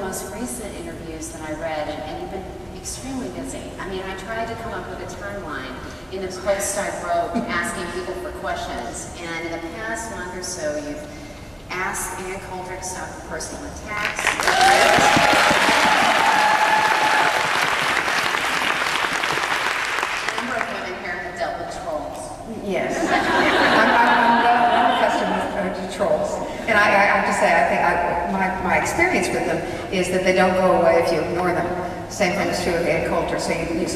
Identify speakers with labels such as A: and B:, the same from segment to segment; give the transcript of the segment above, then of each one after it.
A: most recent interviews that I read, and you've been extremely busy. I mean, I tried to come up with a timeline in the post I wrote asking people for questions, and in the past month or so, you've asked Ann Coulter to stop the personal attacks. A number of women here have dealt with trolls.
B: Yes. I'm accustomed to trolls. And I have to say, I think my experience with them is that they don't go away if you ignore them. Same thing is true of Ann Coulter, so sometimes you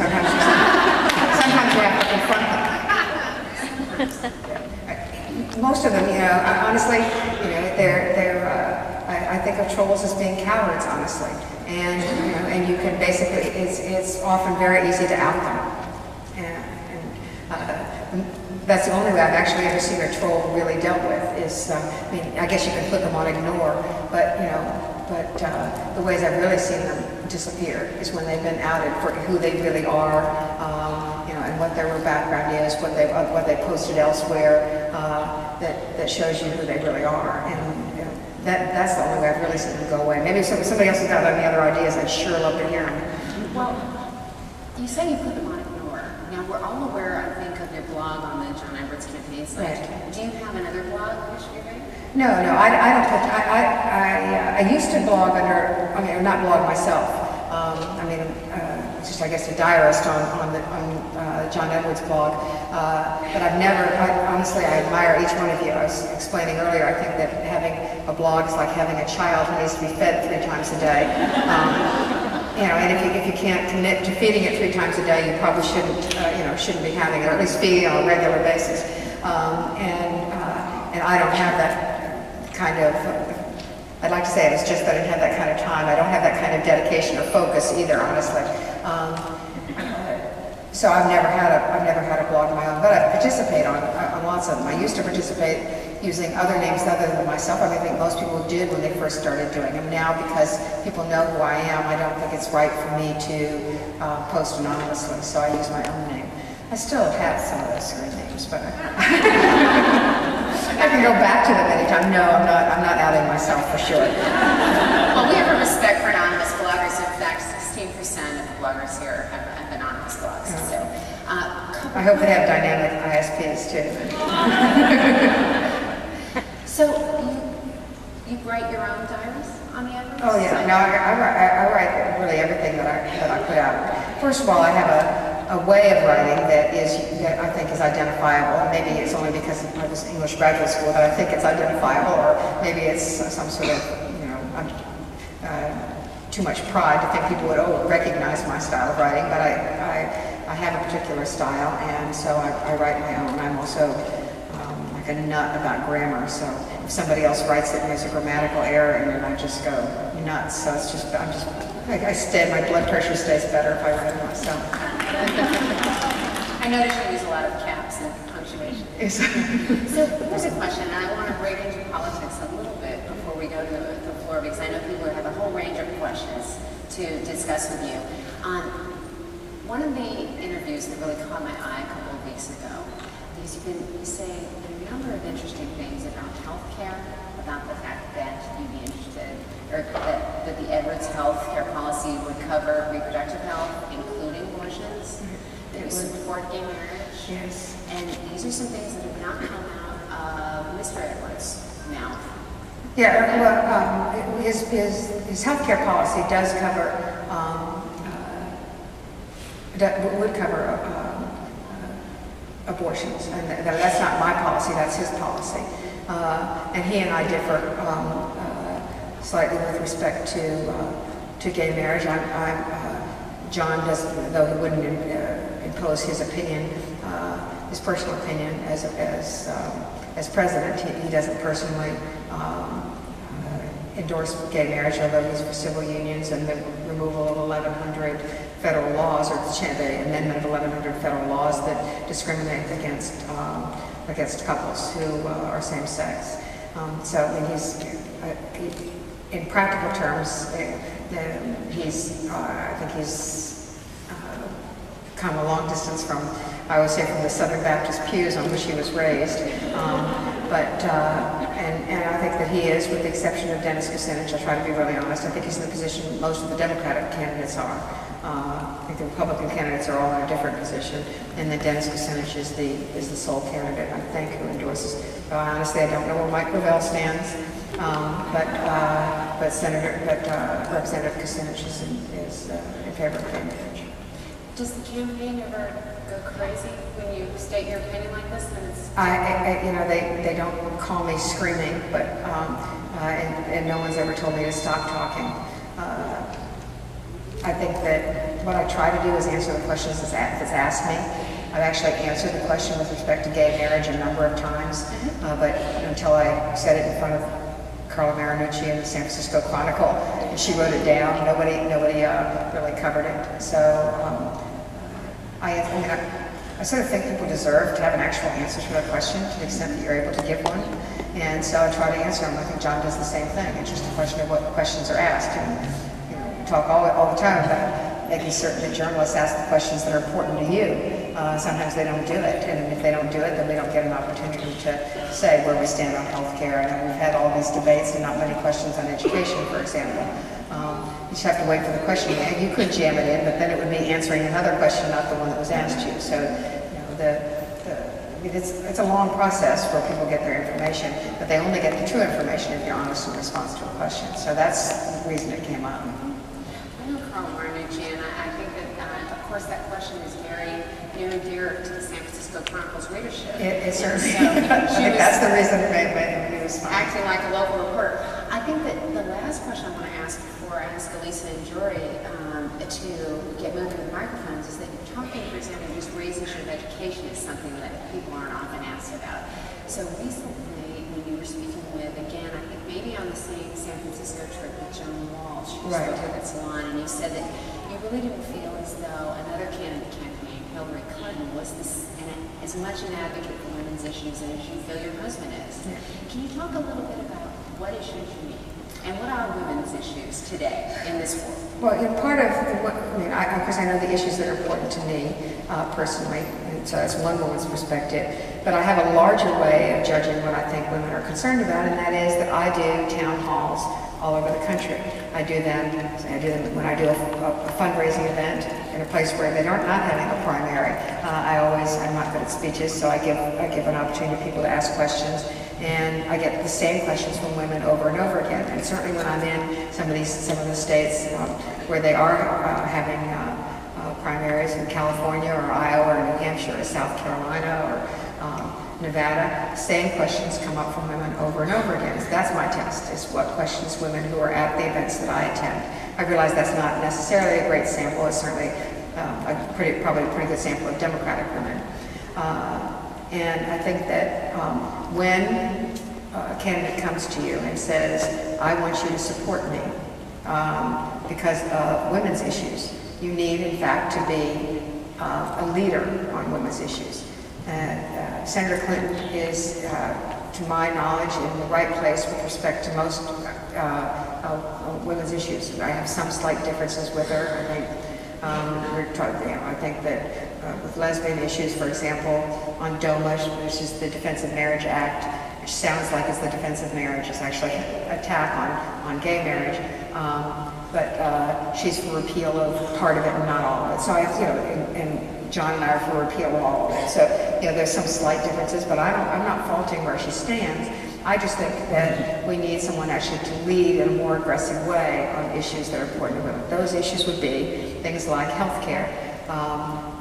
B: have to confront them. Most of them, honestly, I think of trolls as being cowards, honestly. And you can basically, it's often very easy to out them. That's the only way I've actually ever seen a troll really dealt with is, I guess you can put them on ignore, but the ways I've really seen them disappear is when they've been outed for who they really are, and what their background is, what they posted elsewhere, that shows you who they really are. And that's the only way I've really seen them go away. Maybe if somebody else has got any other ideas, I'd sure love to hear them.
A: Well, you say you put them on ignore. Now, we're all aware, I think, of your blog on the John Edwards campaign site. Right. Do you have another blog we should be reading?
B: No, I don't put, I used to blog under, not blog myself. Just I guess a diarist on John Edwards' blog. But honestly, I admire each one of you. I was explaining earlier, I think that having a blog is like having a child who needs to be fed 3 times a day. And if you can't commit to feeding it 3 times a day, you probably shouldn't be having it, or at least feeding it on a regular basis. And I don't have that kind of, I'd like to say it's just that I didn't have that kind of time. I don't have that kind of dedication or focus either, honestly. So I've never had a blog of my own, but I participate on lots of them. I used to participate using other names other than myself. I think most people did when they first started doing them. Now, because people know who I am, I don't think it's right for me to post anonymously, so I use my own name. I still have some of those sort of names, but I can go back to them anytime. No, I'm not outing myself for sure.
A: Well, we have a respect for anonymous bloggers. In fact, 16% of the bloggers here have anonymous blogs. So,
B: I hope they have dynamic ISPs too.
A: So you write your own diaries on the Edwards?
B: Oh yeah, no, I write really everything that I put out. First of all, I have a way of writing that I think is identifiable. And maybe it's only because I was English graduate school that I think it's identifiable, or maybe it's some sort of too much pride to think people would recognize my style of writing. But I have a particular style, and so I write my own. I'm also like a nut about grammar, so if somebody else writes it and there's a grammatical error in it, I just go nuts. So it's just, my blood pressure stays better if I write it myself.
A: I notice you use a lot of caps and punctuation.
B: Yes.
A: So here's a question, and I want to break into politics a little bit before we go to the floor, because I know people have a whole range of questions to discuss with you. One of the interviews that really caught my eye a couple of weeks ago, because you say a number of interesting things about healthcare, about the fact that you'd be interested, or that the Edwards healthcare policy would cover reproductive health, including abortions. It would support gay marriage.
B: Yes.
A: And these are some things that have not come out of Mr. Edwards' mouth.
B: Yeah, well, his healthcare policy does cover, would cover abortions, and that's not my policy, that's his policy. And he and I differ slightly with respect to gay marriage. John does, though he wouldn't impose his opinion, his personal opinion as president. He doesn't personally endorse gay marriage, although he's for civil unions and the removal of 1,100 federal laws, or the amendment of 1,100 federal laws that discriminate against couples who are same-sex. So I mean, in practical terms, I think he's come a long distance from, I would say, from the Southern Baptist pews on which he was raised. And I think that he is, with the exception of Dennis Kucinich. I try to be really honest. I think he's in the position most of the Democratic candidates are. I think the Republican candidates are all in a different position, and that Dennis Kucinich is the sole candidate, I think, who endorses. Honestly, I don't know where Mike Gravel stands, but Representative Kucinich is in favor of gay marriage.
A: Does the campaign ever go crazy when you state your opinion like this?
B: They don't call me screaming, but and no one's ever told me to stop talking. I think that what I try to do is answer the questions that's asked me. I've actually answered the question with respect to gay marriage a number of times, but until I said it in front of Carla Marinucci in the San Francisco Chronicle, and she wrote it down, nobody really covered it. So I sort of think people deserve to have an actual answer to their question to the extent that you're able to give one. And so I try to answer them. I think John does the same thing. It's just a question of what questions are asked. And, we talk all the time about making certain that journalists ask the questions that are important to you. Sometimes they don't do it. And if they don't do it, then we don't get an opportunity to say where we stand on health care. And we've had all these debates and not many questions on education, for example. You just have to wait for the question. And you could jam it in, but then it would be answering another question, not the one that was asked you. So, it's a long process where people get their information, but they only get the true information if you're honest in response to a question. So that's the reason it came up.
A: I know Carla Marinucci, and I think that, of course, that question is very near and dear to the San Francisco Chronicle's readership.
B: It certainly. I think that's the reason it made me respond.
A: Acting like a local reporter. I think that the last question I want to ask before I ask Elisa and Jory to get moving with microphones is that you're talking, for example, just raising issue of education is something that people aren't often asked about. So recently, when you were speaking with, again, I think maybe on the same San Francisco trip with Joan Walsh, who spoke at that salon, and you said that you really didn't feel as though another candidate campaign, Hillary Clinton, was as much an advocate for women's issues as you feel your husband is. Yeah. Can you talk a little bit about what issues you need? And what are women's issues today in this world?
B: Well, part of what, of course, I know the issues that are important to me personally, and so that's one woman's perspective. But I have a larger way of judging what I think women are concerned about, and that is that I do town halls all over the country. I do them when I do a fundraising event in a place where they are not having a primary. I'm not good at speeches, so I give an opportunity for people to ask questions. And I get the same questions from women over and over again. And certainly when I'm in some of the states where they are having primaries in California or Iowa or New Hampshire or South Carolina or Nevada, same questions come up from women over and over again. So that's my test, is what questions women who are at the events that I attend. I realize that's not necessarily a great sample. It's certainly probably a pretty good sample of Democratic women. And I think that when a candidate comes to you and says, I want you to support me because of women's issues, you need, in fact, to be a leader on women's issues. Senator Clinton is, to my knowledge, in the right place with respect to most women's issues. I have some slight differences with her. I think that with lesbian issues, for example, on DOMA, which is the Defense of Marriage Act, which sounds like it's the Defense of Marriage, it's actually an attack on gay marriage. But she's for repeal of part of it and not all of it. So and John and I are for repeal of all of it. So there's some slight differences, but I'm not faulting where she stands. I just think that we need someone actually to lead in a more aggressive way on issues that are important to women. Those issues would be things like health care.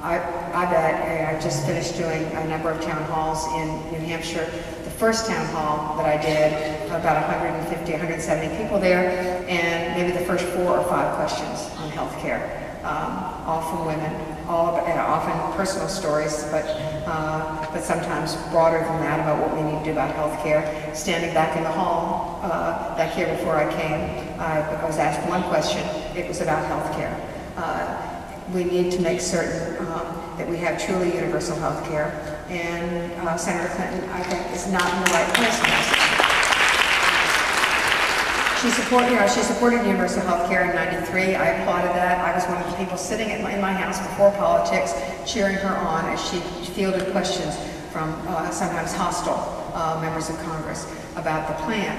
B: I just finished doing a number of town halls in New Hampshire. The first town hall that I did, about 150, 170 people there, and maybe the first 4 or 5 questions on health care. All from women, often personal stories, but sometimes broader than that about what we need to do about health care. Standing back in the hall that year before I came, I was asked one question. It was about health care. We need to make certain that we have truly universal health care, and Senator Clinton, I think, is not in the right place for us. She supported universal health care in '93. I applauded that. I was one of the people sitting in my house before politics, cheering her on as she fielded questions from sometimes hostile members of Congress about the plan.